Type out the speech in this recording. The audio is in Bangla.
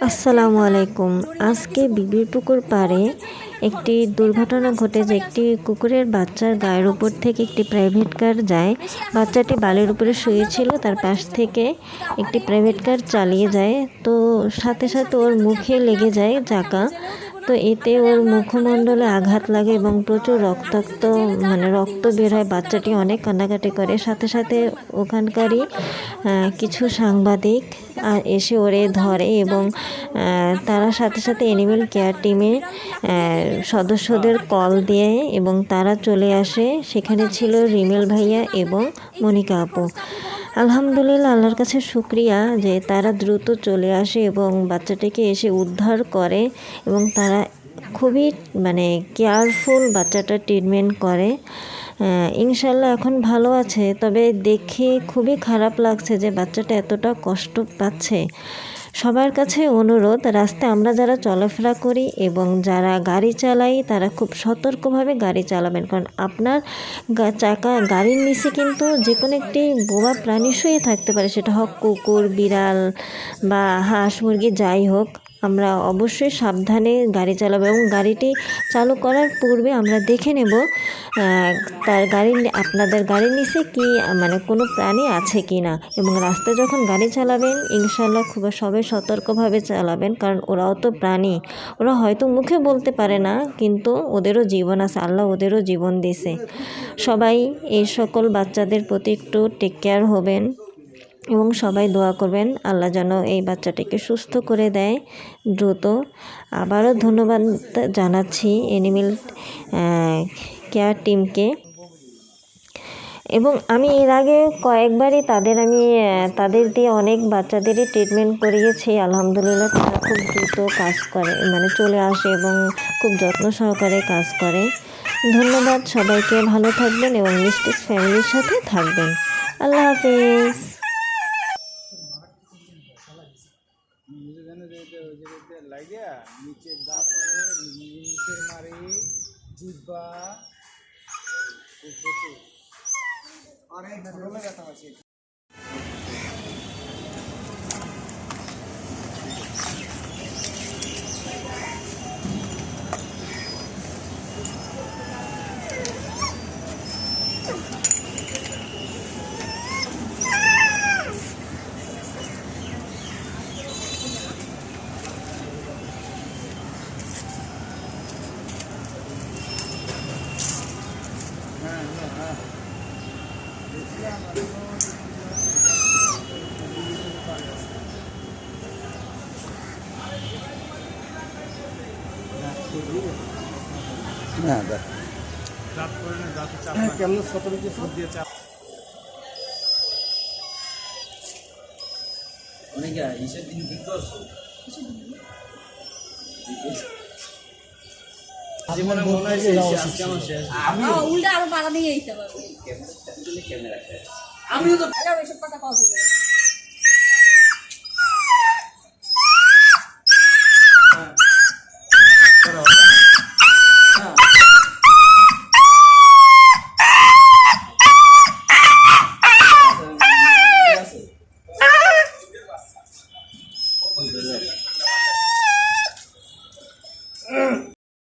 আসসালামু আলাইকুম। আজকে বিবির পুকুর পাড়ে একটি দুর্ঘটনা ঘটেছে। একটি কুকুরের বাচ্চার গায়ের উপর থেকে একটি প্রাইভেট কার যায়। বাচ্চাটি বালির উপরে শুয়েছিল, তার পাশ থেকে একটি প্রাইভেট কার চালিয়ে যায়। তো সাথে সাথে ওর মুখে লেগে যায় চাকা। তো এতে ওর মুখমণ্ডলে আঘাত লাগে এবং প্রচুর রক্ত বের হয়। বাচ্চাটি অনেক কান্নাকাটি করে। সাথে সাথে ওখানকারই কিছু সাংবাদিক এসে ওরে ধরে এবং তারা সাথে সাথে অ্যানিমেল কেয়ার টিমের সদস্যদের কল দিয়ে এবং তারা চলে আসে। সেখানে ছিল রিমেল ভাইয়া এবং মনিকা আপু। আলহামদুলিল্লাহ, আল্লাহর কাছে শুক্রিয়া যে তারা দ্রুত চলে আসে এবং বাচ্চাটিকে এসে উদ্ধার করে এবং তারা খুবই কেয়ারফুল বাচ্চাটা ট্রিটমেন্ট করে। ইনশাল্লাহ এখন ভালো আছে। তবে দেখে খুবই খারাপ লাগছে যে বাচ্চাটা এতটা কষ্ট পাচ্ছে। সবার কাছে অনুরোধ, রাস্তায় আমরা যারা চলাফেরা করি এবং যারা গাড়ি চালাই তারা খুব সতর্কভাবে গাড়ি চালাবেন, কারণ আপনার গাড়ির নিচে কিন্তু যে কোনো একটি বোবা প্রাণী শুয়ে থাকতে পারে, সেটা হোক কুকুর, বিড়াল বা হাঁস মুরগি, যাই হোক। আমরা অবশ্যই সাবধানে গাড়ি চালাবো এবং গাড়িটি চালু করার পূর্বে আমরা দেখে নেব আপনাদের গাড়ির নিচে কি কোনো প্রাণী আছে কি না। এবং রাস্তায় যখন গাড়ি চালাবেন ইনশাল্লাহ সবাই সতর্কভাবে চালাবেন, কারণ ওরাও তো প্রাণী। ওরা হয়তো মুখে বলতে পারে না, কিন্তু ওদেরও জীবন আছে, আল্লাহ ওদেরও জীবন দিয়েছে। সবাই এই সকল বাচ্চাদের প্রতি একটু টেক কেয়ার হবেন এবং সবাই দোয়া করবেন আল্লাহ যেন এই বাচ্চাটিকে সুস্থ করে দেয় দ্রুত। আবারও ধন্যবাদ জানাচ্ছি অ্যানিমেল কেয়ার টিমকে। এবং আমি এর আগে কয়েকবারই তাদের দিয়ে অনেক বাচ্চাদেরই ট্রিটমেন্ট করিয়েছি। আলহামদুলিল্লাহ, তারা খুব দ্রুত কাজ করে, চলে আসে এবং খুব যত্ন সহকারে কাজ করে। ধন্যবাদ সবাইকে। ভালো থাকবেন এবং মিস্টিস ফ্যামিলির সাথে থাকবেন। আল্লাহ হাফেজ। কেমন সতর্ক দিয়ে চাপ অনেক ইসের দিন ঠিক করছো জীবনে মনে হয় কেমন শেষ আমি উল্টা আরো বাড়া দিয়ে দিতে পারবো। আমিও তো এসব কথা পাওয়া যাবে।